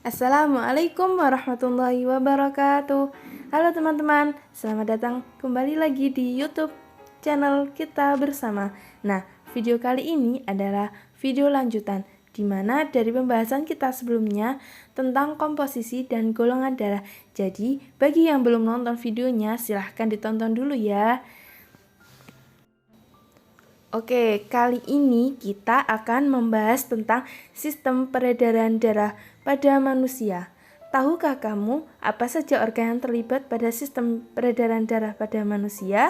Assalamualaikum warahmatullahi wabarakatuh. Halo teman-teman, selamat datang kembali lagi di YouTube channel kita bersama. Nah, video kali ini adalah video lanjutan di mana dari pembahasan kita sebelumnya tentang komposisi dan golongan darah. Jadi, bagi yang belum nonton videonya, silahkan ditonton dulu ya. Oke, kali ini kita akan membahas tentang sistem peredaran darah pada manusia. Tahukah kamu apa saja organ yang terlibat pada sistem peredaran darah pada manusia?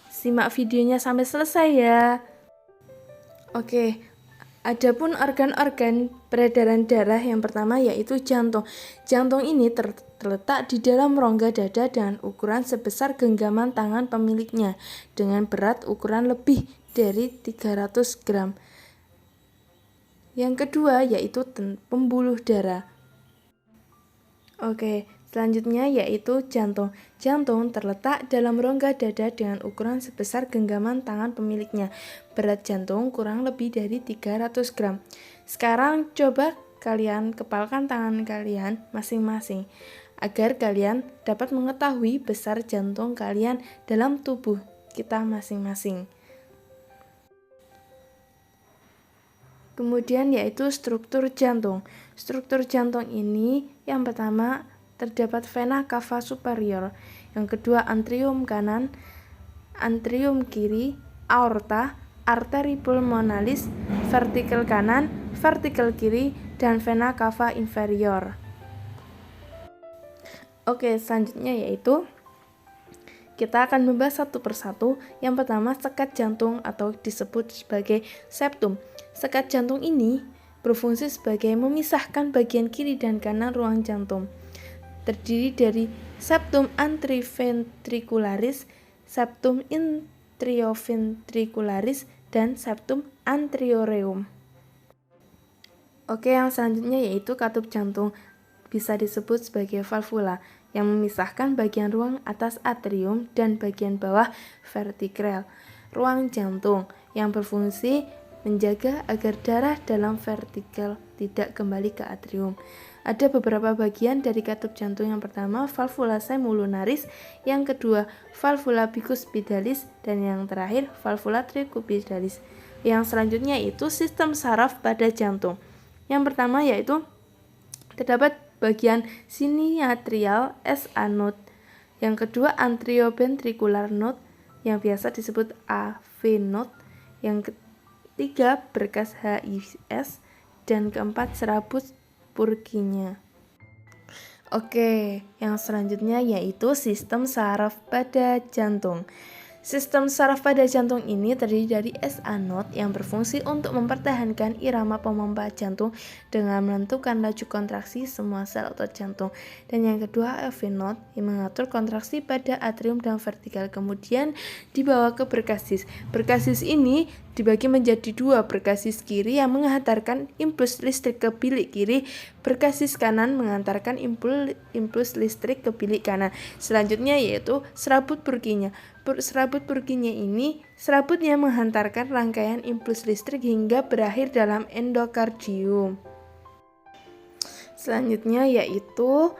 Simak videonya sampai selesai ya. Oke, adapun organ-organ peredaran darah yang pertama yaitu jantung. Jantung ini terletak di dalam rongga dada dengan ukuran sebesar genggaman tangan pemiliknya dengan berat ukuran lebih dari 300 gram. Yang kedua yaitu pembuluh darah. Oke, selanjutnya yaitu jantung. Jantung terletak dalam rongga dada dengan ukuran sebesar genggaman tangan pemiliknya. Berat jantung kurang lebih dari 300 gram. Sekarang coba kalian kepalkan tangan kalian masing-masing agar kalian dapat mengetahui besar jantung kalian dalam tubuh kita masing-masing. Kemudian yaitu struktur jantung. Struktur jantung ini yang pertama terdapat vena cava superior, yang kedua atrium kanan, atrium kiri, aorta, arteri pulmonalis, vertikel kanan, vertikel kiri, dan vena cava inferior. Oke, selanjutnya yaitu kita akan membahas satu persatu. Yang pertama, sekat jantung atau disebut sebagai septum. Sekat jantung ini berfungsi sebagai memisahkan bagian kiri dan kanan ruang jantung. Terdiri dari septum anteroventricularis, septum interioventricularis, dan septum anterioreum. Oke, yang selanjutnya yaitu katup jantung, bisa disebut sebagai valvula, yang memisahkan bagian ruang atas atrium dan bagian bawah ventrikel ruang jantung, yang berfungsi menjaga agar darah dalam ventrikel tidak kembali ke atrium. Ada beberapa bagian dari katup jantung. Yang pertama, valvula semulunaris, yang kedua, valvula bicuspidalis, dan yang terakhir, valvula tricuspidalis. Yang selanjutnya itu sistem saraf pada jantung. Yang pertama yaitu terdapat bagian siniatrial SA node, yang kedua anterioventricular node yang biasa disebut AV node, yang ketiga berkas HIS, dan keempat serabut Purkinje. Oke, yang selanjutnya yaitu sistem saraf pada jantung. Sistem saraf pada jantung ini terdiri dari SA node yang berfungsi untuk mempertahankan irama pompa jantung dengan menentukan laju kontraksi semua sel otot jantung. Dan yang kedua AV node yang mengatur kontraksi pada atrium dan vertikal. Kemudian dibawa ke berkasis. Berkasis ini dibagi menjadi dua, berkasis kiri yang menghantarkan impuls listrik ke bilik kiri, berkasis kanan mengantarkan impuls listrik ke bilik kanan. Selanjutnya yaitu serabut Purkinje. Serabut Purkinje ini serabut yang menghantarkan rangkaian impuls listrik hingga berakhir dalam endokardium. Selanjutnya yaitu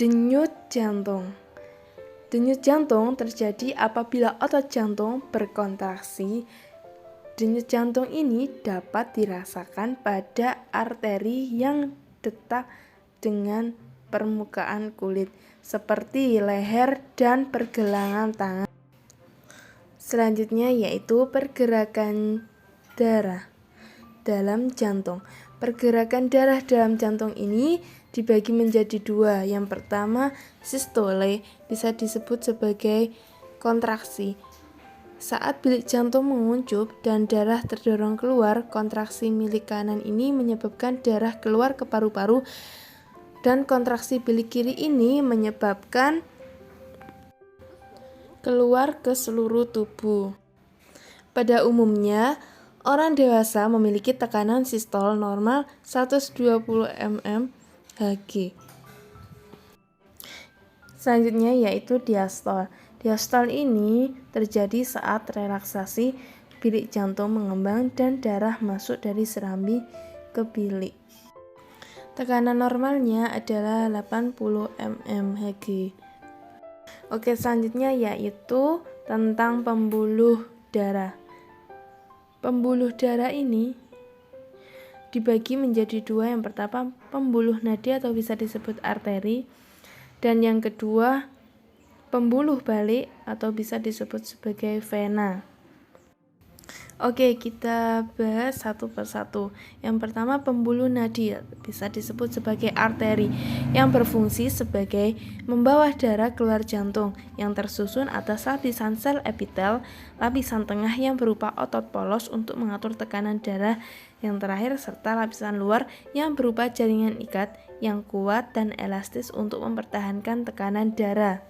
denyut jantung. Denyut jantung terjadi apabila otot jantung berkontraksi. Denyut jantung ini dapat dirasakan pada arteri yang dekat dengan permukaan kulit, seperti leher dan pergelangan tangan. Selanjutnya yaitu pergerakan darah dalam jantung. Pergerakan darah dalam jantung ini dibagi menjadi dua. Yang pertama, sistole, bisa disebut sebagai kontraksi. Saat bilik jantung menguncup dan darah terdorong keluar, kontraksi milik kanan ini menyebabkan darah keluar ke paru-paru, dan kontraksi bilik kiri ini menyebabkan keluar ke seluruh tubuh. Pada umumnya, orang dewasa memiliki tekanan sistol normal 120 mmHg. Selanjutnya yaitu diastol. Diastol ini terjadi saat relaksasi bilik jantung mengembang dan darah masuk dari serambi ke bilik. Tekanan normalnya adalah 80 mmHg. Oke, selanjutnya yaitu tentang pembuluh darah. Pembuluh darah ini dibagi menjadi dua. Yang pertama pembuluh nadi atau bisa disebut arteri, dan yang kedua pembuluh balik atau bisa disebut sebagai vena. Oke, kita bahas satu persatu. Yang pertama pembuluh nadi, bisa disebut sebagai arteri, yang berfungsi sebagai membawa darah keluar jantung, yang tersusun atas lapisan sel epitel, lapisan tengah yang berupa otot polos untuk mengatur tekanan darah, yang terakhir serta lapisan luar yang berupa jaringan ikat yang kuat dan elastis untuk mempertahankan tekanan darah.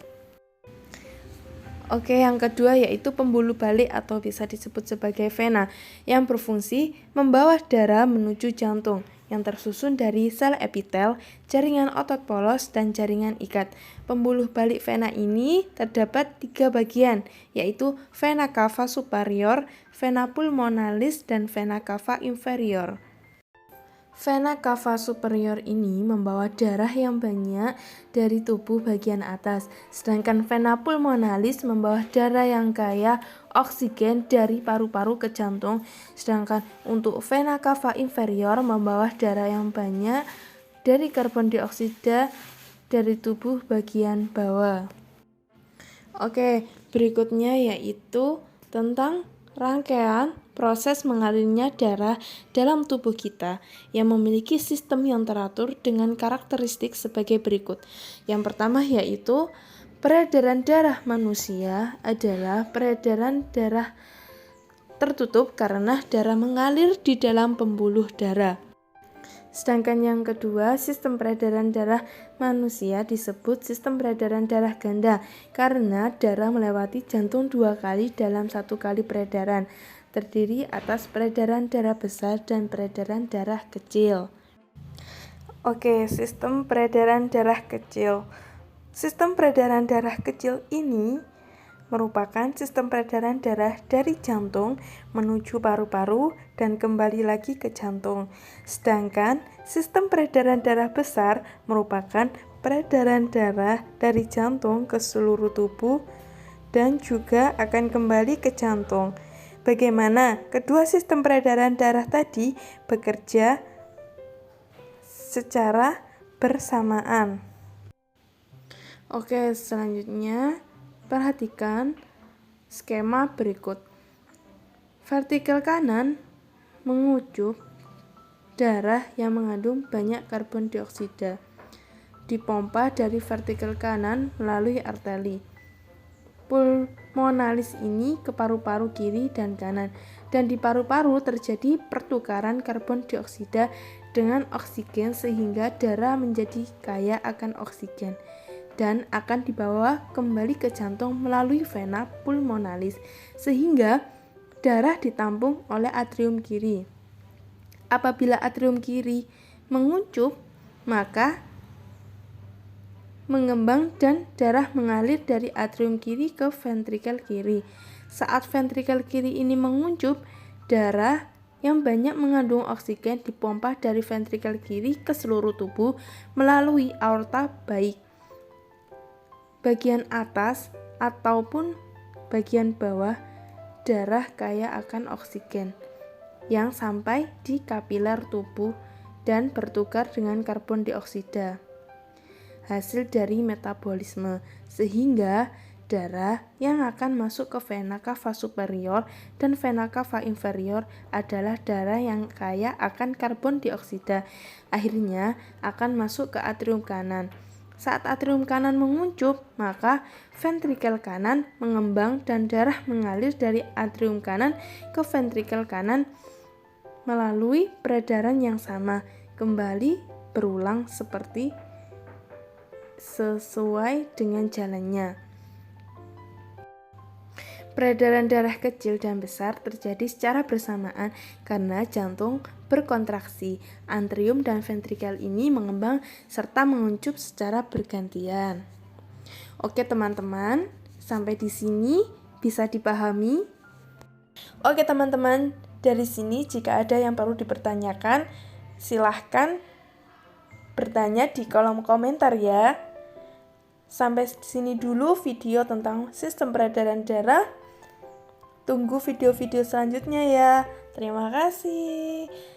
Oke, yang kedua yaitu pembuluh balik atau bisa disebut sebagai vena, yang berfungsi membawa darah menuju jantung, yang tersusun dari sel epitel, jaringan otot polos, dan jaringan ikat. Pembuluh balik vena ini terdapat 3 bagian, yaitu vena cava superior, vena pulmonalis, dan vena cava inferior. Vena cava superior ini membawa darah yang banyak dari tubuh bagian atas, sedangkan vena pulmonalis membawa darah yang kaya oksigen dari paru-paru ke jantung, sedangkan untuk vena cava inferior membawa darah yang banyak dari karbon dioksida dari tubuh bagian bawah. Oke, berikutnya yaitu tentang rangkaian proses mengalirnya darah dalam tubuh kita yang memiliki sistem yang teratur dengan karakteristik sebagai berikut. Yang pertama yaitu peredaran darah manusia adalah peredaran darah tertutup karena darah mengalir di dalam pembuluh darah. Sedangkan yang kedua, sistem peredaran darah manusia disebut sistem peredaran darah ganda karena darah melewati jantung 2 kali dalam 1 kali peredaran, terdiri atas peredaran darah besar dan peredaran darah kecil. Oke, sistem peredaran darah kecil. Sistem peredaran darah kecil ini merupakan sistem peredaran darah dari jantung menuju paru-paru dan kembali lagi ke jantung. Sedangkan sistem peredaran darah besar merupakan peredaran darah dari jantung ke seluruh tubuh dan juga akan kembali ke jantung. Bagaimana kedua sistem peredaran darah tadi bekerja secara bersamaan? Oke, selanjutnya perhatikan skema berikut. Vertikal kanan mengucup darah yang mengandung banyak karbon dioksida, dipompa dari vertikal kanan melalui arteri pulmonalis ini ke paru-paru kiri dan kanan, dan di paru-paru terjadi pertukaran karbon dioksida dengan oksigen sehingga darah menjadi kaya akan oksigen dan akan dibawa kembali ke jantung melalui vena pulmonalis sehingga darah ditampung oleh atrium kiri. Apabila atrium kiri menguncup, maka mengembang dan darah mengalir dari atrium kiri ke ventrikel kiri. Saat ventrikel kiri ini menguncup, darah yang banyak mengandung oksigen dipompa dari ventrikel kiri ke seluruh tubuh melalui aorta, baik bagian atas ataupun bagian bawah darah kaya akan oksigen yang sampai di kapiler tubuh dan bertukar dengan karbon dioksida hasil dari metabolisme, sehingga darah yang akan masuk ke vena cava superior dan vena cava inferior adalah darah yang kaya akan karbon dioksida, akhirnya akan masuk ke atrium kanan. Saat atrium kanan menguncup, maka ventrikel kanan mengembang dan darah mengalir dari atrium kanan ke ventrikel kanan melalui peredaran yang sama, kembali berulang sesuai dengan jalannya. Peredaran darah kecil dan besar terjadi secara bersamaan karena jantung berkontraksi. Atrium dan ventrikel ini mengembang serta menguncup secara bergantian. Oke teman-teman, sampai di sini bisa dipahami? Oke teman-teman, dari sini jika ada yang perlu dipertanyakan, silahkan bertanya di kolom komentar ya. Sampai sini dulu video tentang sistem peredaran darah. Tunggu video-video selanjutnya ya. Terima kasih.